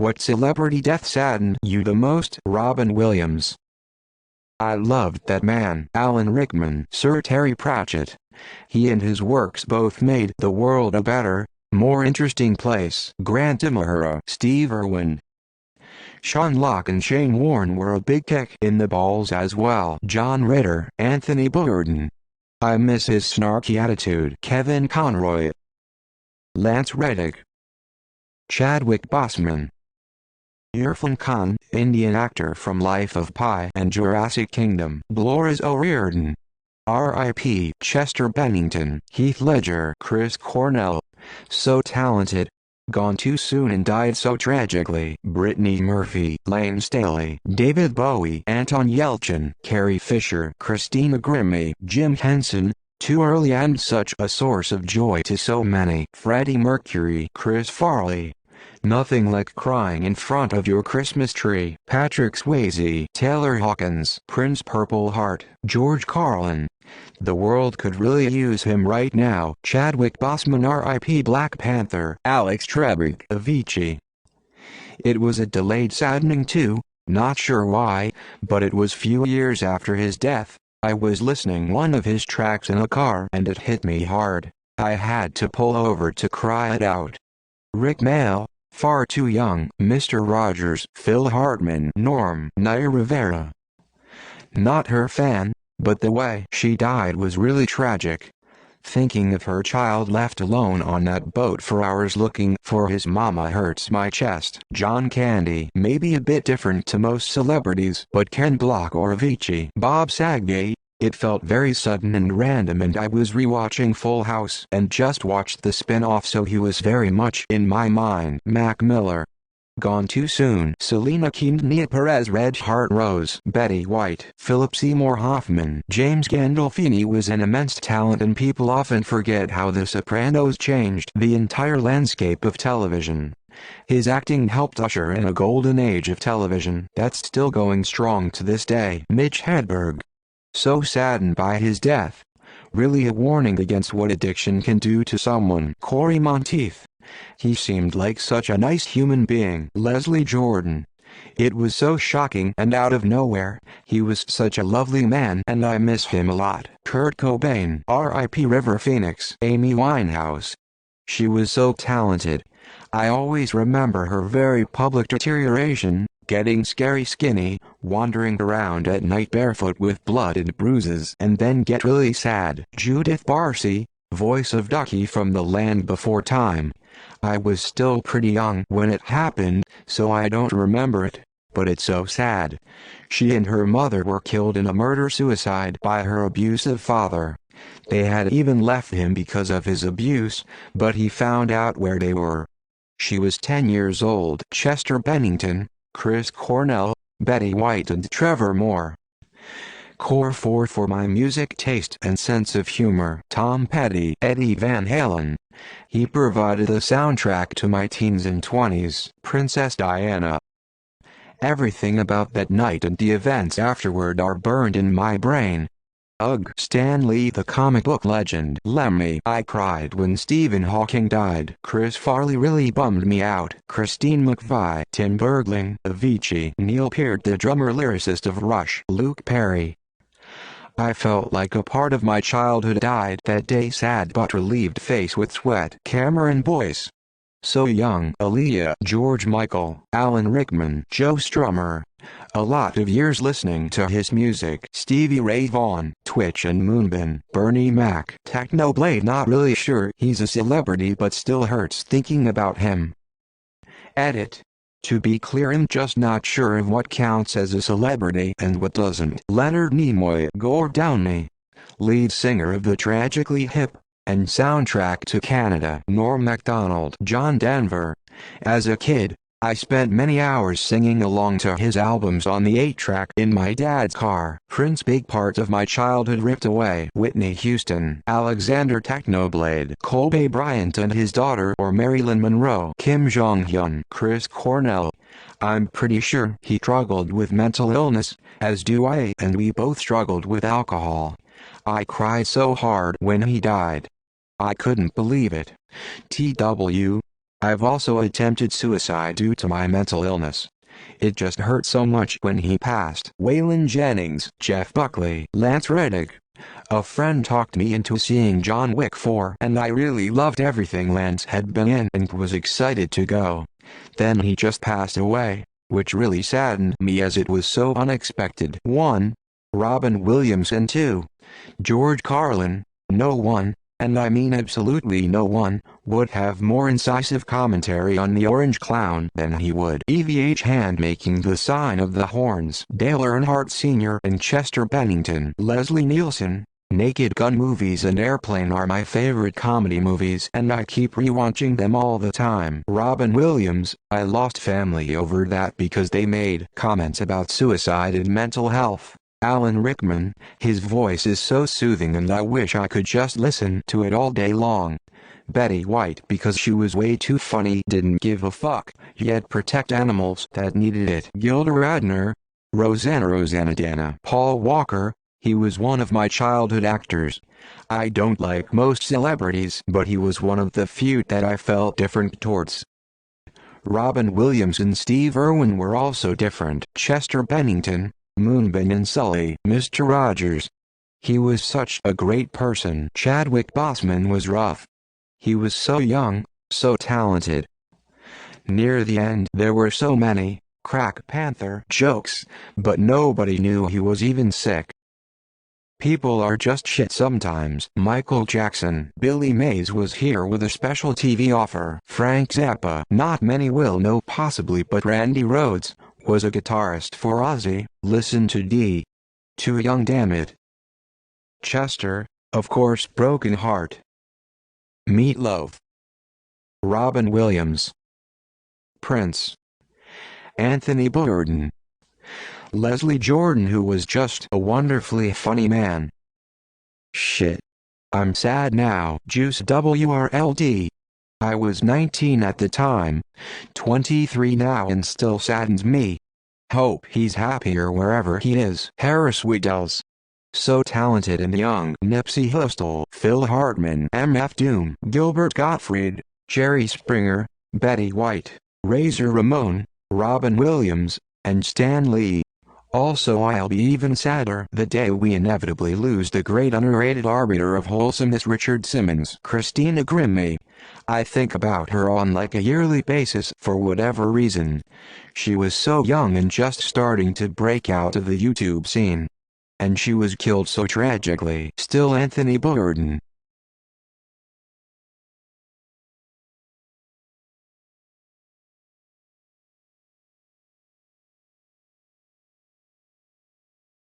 What celebrity death saddened you the most? Robin Williams. I loved that man. Alan Rickman. Sir Terry Pratchett. He and his works both made the world a better, more interesting place. Grant Imahara. Steve Irwin. Sean Locke and Shane Warne were a big kick in the balls as well. John Ritter. Anthony Bourdain. I miss his snarky attitude. Kevin Conroy. Lance Reddick. Chadwick Boseman. Irfan Khan, Indian actor from Life of Pi and Jurassic Kingdom. Dolores O'Riordan. R.I.P. Chester Bennington. Heath Ledger. Chris Cornell. So talented. Gone too soon and died so tragically. Brittany Murphy. Lane Staley. David Bowie. Anton Yelchin. Carrie Fisher. Christina Grimmie. Jim Henson. Too early and such a source of joy to so many. Freddie Mercury. Chris Farley. Nothing like crying in front of your Christmas tree. Patrick Swayze. Taylor Hawkins. Prince Purple Heart. George Carlin. The world could really use him right now. Chadwick Boseman. R.I.P. Black Panther. Alex Trebek. Avicii. It was a delayed saddening too, not sure why, but it was few years after his death. I was listening one of his tracks in a car and it hit me hard. I had to pull over to cry it out. Rick Mail. Far Too Young. Mr. Rogers. Phil Hartman. Norm. Naya Rivera. Not her fan, but the way she died was really tragic. Thinking of her child left alone on that boat for hours looking for his mama hurts my chest. John Candy. Maybe a bit different to most celebrities, but Ken Block or Avicii. Bob Saget. It felt very sudden and random, and I was rewatching Full House and just watched the spin-off, so he was very much in my mind. Mac Miller. Gone too soon. Selena Quintanilla Perez. Reg Hart Rose. Betty White. Philip Seymour Hoffman. James Gandolfini was an immense talent, and people often forget how The Sopranos changed the entire landscape of television. His acting helped usher in a golden age of television that's still going strong to this day. Mitch Hedberg. So saddened by his death. Really a warning against what addiction can do to someone. Corey Monteith. He seemed like such a nice human being. Leslie Jordan. It was so shocking and out of nowhere. He was such a lovely man and I miss him a lot. Kurt Cobain. R.I.P. River Phoenix. Amy Winehouse. She was so talented. I always remember her very public deterioration, getting scary skinny, wandering around at night barefoot with blood and bruises, and then get really sad. Judith Barcy, voice of Ducky from The Land Before Time. I was still pretty young when it happened, so I don't remember it, but it's so sad. She and her mother were killed in a murder-suicide by her abusive father. They had even left him because of his abuse, but he found out where they were. She was 10 years old. Chester Bennington, Chris Cornell, Betty White and Trevor Moore. Core 4 for my music taste and sense of humor. Tom Petty. Eddie Van Halen. He provided the soundtrack to my teens and 20s. Princess Diana. Everything about that night and the events afterward are burned in my brain. Ugh. Stan Lee, the comic book legend. Lemmy. I cried when Stephen Hawking died. Chris Farley really bummed me out. Christine McVie. Tim Bergling. Avicii. Neil Peart, the drummer lyricist of Rush. Luke Perry. I felt like a part of my childhood died that day. Sad but relieved face with sweat. Cameron Boyce. So Young. Aaliyah. George Michael. Alan Rickman. Joe Strummer. A lot of years listening to his music. Stevie Ray Vaughan. Twitch and Moonbin. Bernie Mac. Technoblade. Not really sure he's a celebrity, but still hurts thinking about him. Edit. To be clear, I'm just not sure of what counts as a celebrity and what doesn't. Leonard Nimoy. Gord Downie. Lead singer of the Tragically Hip and soundtrack to Canada. Norm Macdonald. John Denver. As a kid, I spent many hours singing along to his albums on the 8-track in my dad's car. Prince. Big part of my childhood ripped away. Whitney Houston. Alexander Technoblade. Kobe Bryant and his daughter or Marilyn Monroe. Kim Jong-hyun. Chris Cornell. I'm pretty sure he struggled with mental illness, as do I, and we both struggled with alcohol. I cried so hard when he died. I couldn't believe it. T.W. I've also attempted suicide due to my mental illness. It just hurt so much when he passed. Waylon Jennings, Jeff Buckley, Lance Reddick. A friend talked me into seeing John Wick 4 and I really loved everything Lance had been in and was excited to go. Then he just passed away, which really saddened me as it was so unexpected. 1. Robin Williams and 2. George Carlin. No one, and I mean absolutely no one, would have more incisive commentary on the Orange Clown than he would. EVH hand making the sign of the horns. Dale Earnhardt Sr. and Chester Bennington. Leslie Nielsen. Naked Gun movies and Airplane are my favorite comedy movies and I keep rewatching them all the time. Robin Williams, I lost family over that because they made comments about suicide and mental health. Alan Rickman, his voice is so soothing and I wish I could just listen to it all day long. Betty White because she was way too funny, didn't give a fuck, yet protect animals that needed it. Gilda Radner. Rosanna Dana. Paul Walker, he was one of my childhood actors. I don't like most celebrities, but he was one of the few that I felt different towards. Robin Williams and Steve Irwin were also different. Chester Bennington. Moonbin and Sully. Mr. Rogers. He was such a great person. Chadwick Boseman was rough. He was so young, so talented. Near the end there were so many Crack Panther jokes, but nobody knew he was even sick. People are just shit sometimes. Michael Jackson. Billy Mays was here with a special TV offer. Frank Zappa. Not many will know possibly, but Randy Rhoads was a guitarist for Ozzy. Listen to D. Too Young, damn it. Chester, of course. Broken Heart. Meatloaf. Robin Williams. Prince. Anthony Bourdain. Leslie Jordan, who was just a wonderfully funny man. Shit. I'm sad now. Juice WRLD. I was 19 at the time, 23 now and still saddens me. Hope he's happier wherever he is. Harris Wittels. So talented and young. Nipsey Hussle. Phil Hartman. MF Doom. Gilbert Gottfried. Jerry Springer. Betty White. Razor Ramon. Robin Williams. And Stan Lee. Also, I'll be even sadder the day we inevitably lose the great underrated arbiter of wholesomeness Richard Simmons. Christina Grimmie. I think about her on like a yearly basis for whatever reason. She was so young and just starting to break out of the YouTube scene. And she was killed so tragically. Still Anthony Bourdain.